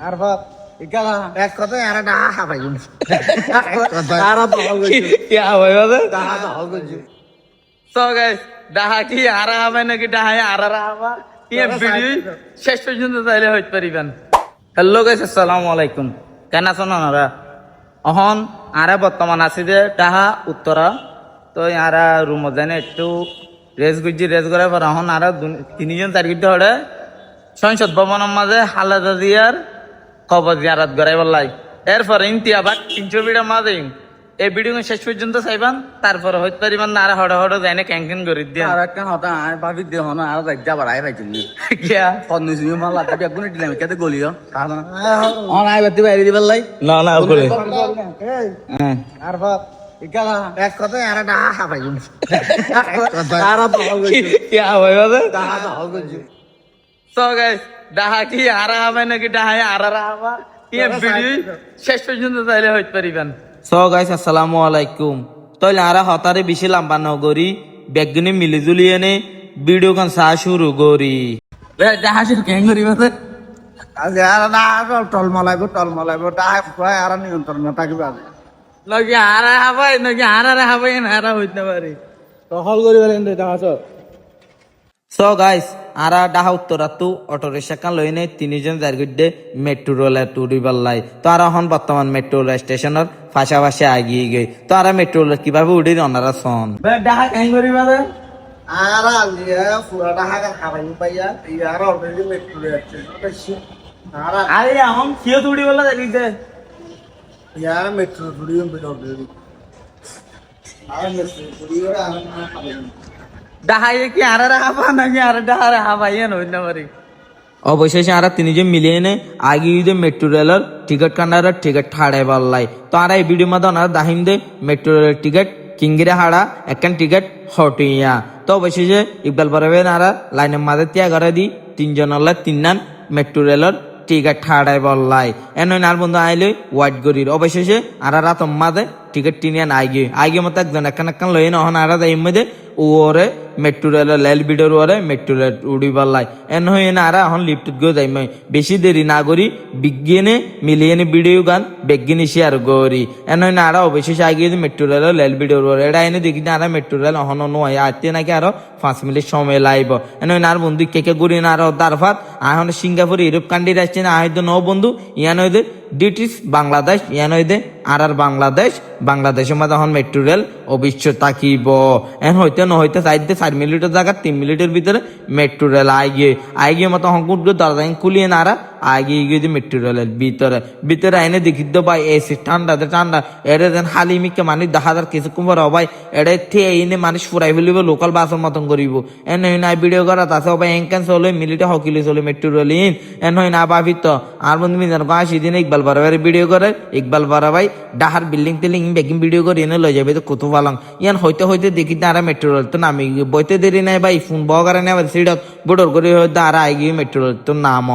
তারপর ইকালা এক কথা আর ডাহা খাবাই আর কি হবে বলে ডাহা দহল করছি সো গাইস ডাহা কি আর হবে নাকি ডাহায় আর হবে কি ভিডিও শেষ পর্যন্ত চাইলে হইতে পারিবেন। হ্যালো গাইস, আসসালামু আলাইকুম। কেন আছেন আপনারা? অহন আরে বর্তমান আছি যে ডাহা উত্তরা, তো আরা রুমত যাই না একটু রেস করছি, রেস করার পর এখন আরো তিনজন চারগিট হরে সংসদ ভবনের মাঝে হালাদা দিয়ার কবর জিয়ারাত করাই বললাই। এরপরে ইন্তি আবার 300 ভিডিও মাঝে এই ভিডিও শেষ পর্যন্ত চাইবান, তারপরে হইতে পারিবান না আর হড়ে হড়ে যাই না ক্যাংকেন করে দিয়ে আর একটা হতা আর ভাবি দে হন আর যা বাড়াই পাইছিনি গিয়া ফন্নিস নি মাল লাগবে বেগুন দিলাম কেতে গলিও অন আই বাতি বাইরে দিবার লাই না না করে তারপর ইকালা এক কথা আর ডাহা খাবাই আর দহল করছি কি হবে বলে ডাহা দহল করছি সো গাইস ডাহা কি আর হবে নাকি ডাহায় আর হবে কি ভিডিও শেষ পর্যন্ত চাইলে হইতে পারিবেন। সো গাইস, আসসালামু আলাইকুম। তাইলে আরা হতারে বেশি লম্বা নগরি বেগনি মিলি জুলিয়ে নে ভিডিও কান সা শুরু করি। ডাহা শুরু কেন করি বলে আজ আর না টল মলাইবো ডাহা প্রায় আর নিয়ন্ত্রণ না থাকিবে নাকি আর হবে নাকি আর হবে না আর হইতে পারে দহল করি বলেন দেখা আছো সো গাইস আরা ডাহা উত্তরাতু অটো রিক্সা কান লইনে তিনজন জারগিডে মেট্রো রেল টুরি বাল্লাই। তো আর এখন বর্তমান মেট্রো রেল স্টেশনের পাশাপাশি আগিয়ে গই। তো আর মেট্রো রেল কিভাবে উঠি ওনারা শোন ডাহা কেন করি বাদে আর আলিয়া পুরা ডাহা খাবাই পাইয়া ইয়ার অলরেডি মেট্রো যাচ্ছে আর আরে এখন কিও তুড়ি বলা দেখি ইয়ার মেট্রো টুরিও বের অলরেডি আর মেট্রো টুরিও আর খাবাই ডাহাই কি আর হাবা নাকি আর ডাহার হাবা ইয়ে হইতে পারে। অবশেষে আর তিনজন মিলিয়ে নে আগে মেট্রো রেলের টিকিট কান্ডার টিকিট ঠাড়াই পারলাই। তো আর এই ভিডিও মধ্যে ওনারা দাহিন দে মেট্রো রেলের টিকিট কিঙ্গিরে হাড়া একখান টিকিট হটিয়া। তো অবশেষে ইকবাল পারবে আর লাইনের মাঝে ত্যাগ করে দি তিনজন তিন মেট্রো রেলের টিকিট ঠাড়াই বললাই। এন আর বন্ধু আইলে ওয়াইট গরির। অবশেষে আর রাত মাঝে টিকিট টিনিয়ে আইগে মতো একজন একখান লই নহন আর যাই মধ্যে ওরে মেট্রো রেল লেল বিডর ওরে মেট্রো রেল উড়ি পাল্লাই। এন হয়ে না আর এখন লিফটত গো যাই বেশি দেরি না করি বিজ্ঞানে মিলিয়ে ভিডিও গান বেগিনি শেয়ার করি। এন হয় না আর অবশেষে আগে মেট্রো রেল লেল বিডর ওরে এটা এনে দেখি না আর মেট্রো রেল অহন নয় আতে নাকি আরো 5 মিনিট সময় লাইব। এন হয় না আর বন্ধু কে ঘুরি না আর দারফাত এখন সিঙ্গাপুর ইউরোপ কান্ট্রি আসছে না আহত ন বন্ধু ইয়ান হইতে ডিটিস বাংলাদেশ ইয়ান হইতে আর বাংলাদেশ বাংলাদেশের মধ্যে এখন মেট্রো রেল অবশ্য তাকিব। এন হইতে ন হইতে 4 মিনিটের জায়গা 3 মিনিটের ভিতরে মেট্রো রেল আইগে মতো হংকুট দরজা খুলিয়ে না আগে গিয়ে মেট্রো রেলের ভিতরে আইনে দেখি তো ভাই এসি ঠান্ডা এটা যেন হালিমিকে মানুষ 10,000 কিছুক্ষণ পর ভাই এটা এনে মানুষ ফুরাই ফেলিব লোকাল বাসের মতন করিব। এন হয় না ভিডিও করা আছে ভাই এনকান চলে মিলিটে হকিলে চলে মেট্রো রেল এন হয় না ভাবিত আর বন্ধু মিজান আসি দিন ইকবাল বারাবার ভিডিও করে ইকবাল বারা ভাই ডাহার বিল্ডিং টিল্ডিং বেকিং ভিডিও করে এনে লই যাবে তো কত ভালো ইয়ান হইতে দেখি আর মেট্রো রেল তো নামি বইতে দেরি নাই ভাই ফোন বগারে নেই সিডত বড়র করে হয়তো আর আইগি মেট্রো রেল তো নাম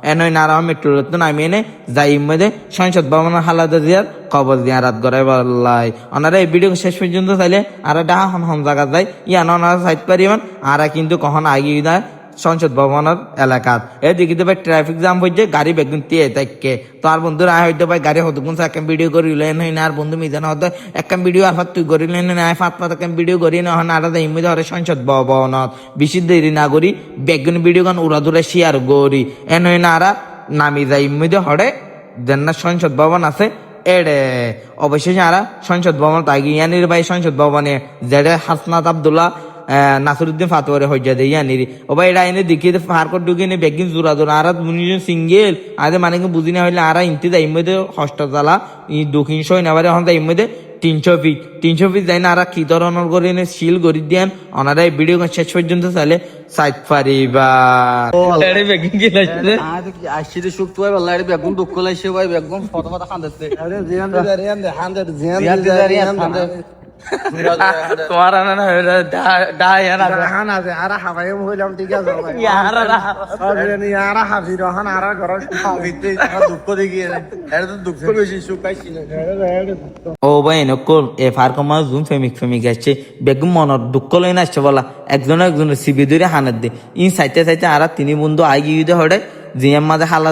এন হয় না আর মেট্রো রেল তো নামি এনে যাই মধ্যে সংসদ ভবনের হালাদা দিয়ার কবর দিয়া রাত গড়াই বললাই। ওনারা এই ভিডিও শেষ পর্যন্ত চাইলে আর ডাহা হন জায়গা যায় ইয়ান ওনারা সাইড পারিবেন আর কিন্তু কখন আগিয়ে দেয় সংসদ ভবনের এলাকাত। এদিকে তো ভাই ট্রাফিক জ্যাম হয়েছে গাড়ি বেগুন দিয়ে থাকে। তো আর বন্ধুরা হয়তো ভাই গাড়ি হতগুন একটা ভিডিও করিলেন হয় না আর বন্ধু মিজান হয়তো একটা ভিডিও আর তুই করিলেন না ফাঁত একটা ভিডিও করি না হন আর ইমিতে হরে সংসদ ভবনত বেশি দেরি না করি বেগুন ভিডিও গান উড়াদুরা শেয়ার করি। এন হয় না আর নামি যাই ইমিতে হরে যেন না সংসদ ভবন আছে এড়ে। অবশেষে আর সংসদ ভবন তাই ইয়ানির ভাই সংসদ ভবনে যেটা হাসনাত আব্দুল্লাহ নাসিরুদ্দিন ফাতোয়ারে হইয়া দেয় ইয়ানির ও ভাই এটা এনে দেখিয়ে ফার করে ঢুকিয়ে নে বেগিন জোড়া আর মুনিজন সিঙ্গেল আদে মানে বুঝি না হইলে আর ইন্তি যাই মধ্যে হস্টজালা ই দক্ষিণ সই না এখন যাই মধ্যে 300 ফিট যাই না আর কি ধরনের করে এনে সিল করে দিয়ান ওনারা এই ভিডিও শেষ পর্যন্ত চাইলে সাইড পারিবা বেগিন কি লাগছে আসছি সুখ তো ভাই বেগুন দুঃখ লাগছে ভাই বেগুন ফটো খান্দাতে আরে জিয়ান দে হান্দার জিয়ান তোমার না হান আছে আর হাবাই হইলাম ঠিক আছে আর হাবি রহান আর ঘর হাবিতে দুঃখ দেখি এটা তো দুঃখ বেশি সুখ পাইছি না ও ভাই নকল এ ফার কমা জুম ফেমিক আসছে বেগম মনের দুঃখ লইন আসছে বলা একজনের সিবি ধরে হানাত দে ইন সাইতে আর তিনি বন্ধু আগিয়ে হড়ে জিয়ার মাঝে হালা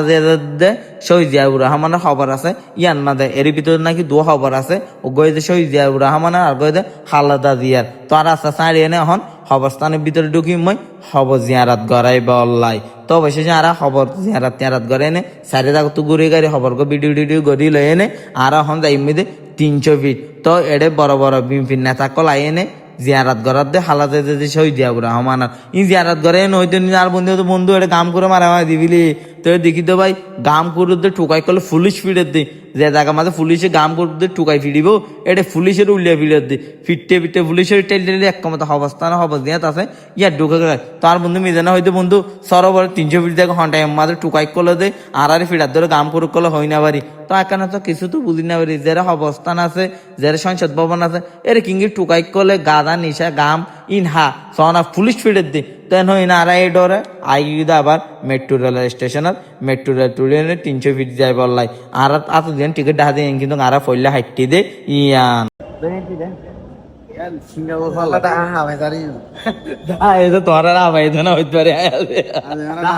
দে শহীদ জিয়াউর রহমানের খবর আছে ইয়ান মাঝে এর ভিতরে নাকি দু খবর আছে ও গইদে শহীদ জিয়াউর রহমানের আর গইদে হালাদা জিয়ার তো আর আস্তে আস্তে এনে এখন খবরস্থানের ভিতরে ঢুকি মই খবর জিয়ারাত গড়াই বললাই তো অবশেষে আর খবর জিয়ারাত গড়ে এনে সাইডে থাকো তো ঘুরে গাড়ি খবর ভিডিও গড়ি লই এনে আর এখন যাই মধ্যে 300 ফিট তো এডে বড় বড় বিএনপির নেতা কলাই এনে জিয়ারাত গড়ার দে হালাতে যে শহীদ জিয়াউর রহমান ই জিয়ারাত গড়ে এনে হইতে আর বন্ধু এটা কাম করে মারা দিবিলি তো দেখি তো ভাই গাম করতে ঠুকাই করলে পুলিশ ফিডের দি যে জায়গা মাঝে পুলিশে গাম করতে ঠুকাই ফিরিব এটা পুলিশের উল্লিয়া ফিডের দি ফিটে পুলিশের টেলে এক মতো অবস্থান হবস দিয়ে আছে ইয়ার ঢুকে গেলে তার বন্ধু মিজানা হইতে বন্ধু সরোবর 300 ফিট দেখো ঘন্টায় মাঝে টুকাই করলে দে আর ফিডার ধরে গাম করুক করলে হয় না পারি তো এখানে তো কিছু তো বুঝি না পারি যারা অবস্থান আছে যারা সংসদ ভবন আছে এর কিঙ্গি টুকাই করলে গাদা নিশা গাম ইনহা সনা পুলিশ ফিডের দি তেন হই না আর এই ডরে আইগিদা আবার মেট্রো রেল স্টেশনত মেট্রো রেল টুরেনে 300 ফিট যাই বললাই আর এত দিন টিকিট দেখা দিয়ে কিন্তু আর ফইলা হাইটি দে ইয়ান সিঙ্গাপুর পাল্লাটা হাওয়াই দাঁড়িয়ে এই তো তোরা রাবাই তো না হইতে পারে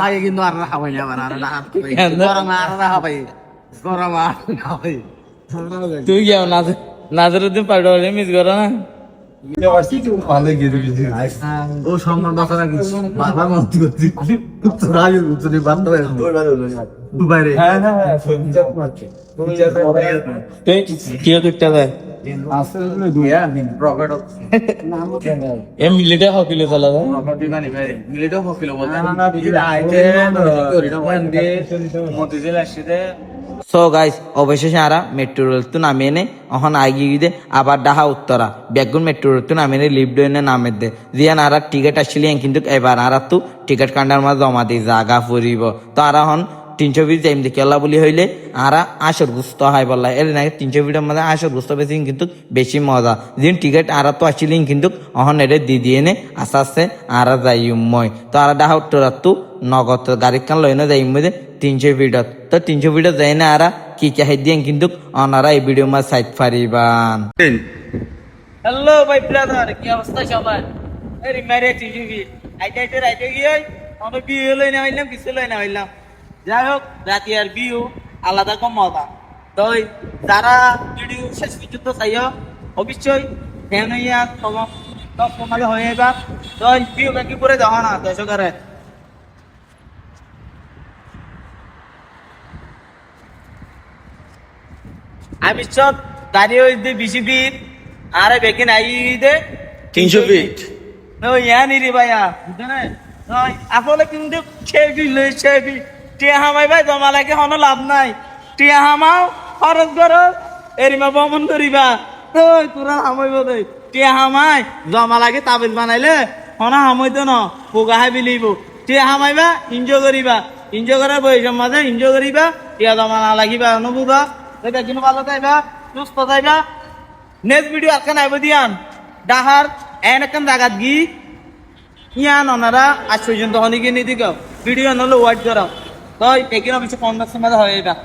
হাই কিন্তু আর হাওয়াই না আর গরম আর হাওয়াই গরম আর হাওয়াই তুই গিয়ে নাজরুদ্দিন পাউডার মিস করো না ও সম্মান বাসা নাকি বাবা মন্ত্রী করছি তোরা উত্তরে বান্ধ হয়ে দুবাইরে কি করতে দেয় মিলিটারি হকিলে চলা যায় সো গাইস অবশেষে আরা মেট্রো রেল তো নামিয়ে নে এখন আগিয়ে দে আবার ডাহা উত্তরা বেগুন মেট্রো রেল তো নামিয়ে নে লিফট এনে নামে দে জিয়ান আর টিকিট আসছিলেন কিন্তু এবার আর তো টিকিট কান্ডার মাঝে জমা দিয়ে জাগা ফুরিব তো আর এখন 300 ফিট যাইম দেখি আল্লাহ বলি হইলে আর আসর গুস্ত হয় বললাই এর নাকি 300 ফিটের মধ্যে আসর গুস্ত বেশি কিন্তু বেশি মজা যেন টিকিট আর তো আসছিলেন কিন্তু অহন এর দিয়ে এনে আস্তে আস্তে আর যাই মই তো আর ডাহা উত্তরা তো নগদ গাড়ি কান লই না যাই মধ্যে 300 ফিটত তো 300 ফিটত যাই না আর কি কে দিয়ে কিন্তু অনারা এই ভিডিও মা সাইড ফারিবান হ্যালো ভাই ব্রাদার কি অবস্থা সবার এই মেরে 300 ফিট আইতে গিয়ে আমরা বিয়ে লই না হইলাম কিছু লই না হইলাম যাই হোক রাতে আর ভিউ আলাদা কম মজা তো যারা ভিডিও শেষ পর্যন্ত চাইও অবশ্যই ফ্যান হইয়া তোমাকে হয়ে যাবা তো ভিউ কি করে যাওয়া না দর্শকের আমি সব দাঁড়িয়ে হইতে 20 ফিট আর বেকিন আই দে 300 ফিট নো ইয়ানি রে ভাইয়া বুঝনে আসলে কিন্তু ছেবি টিয়া হামাই ভাই জমা লাগে হন লাভ নাই টিয়া হামাও খরচ করো এরিমা ভ্রমণ করিবা ওই তোরা হামাইব দে টিয়া হামাই জমা লাগে তাবিজ বানাইলে হন হামাইতো ন পোগা হাই বিলিব টিয়া হামাইবা এনজয় করার বয়সের মাঝে এনজয় করিবা টিয়া জমা না লাগিবা অনুভূতা এটা কিন্তু ভালো যাইবা সুস্থ যাইবা নেক্সট ভিডিও আজকে আইব দিয়ান ডাহার এন একখান জায়গাত গি ইয়ান ওনারা আজ পর্যন্ত অনেকে নিয়ে দিকে ভিডিও নলে ওয়াইট করা তো এখানে অবশ্য 50 মাঝে হয়ে যাবে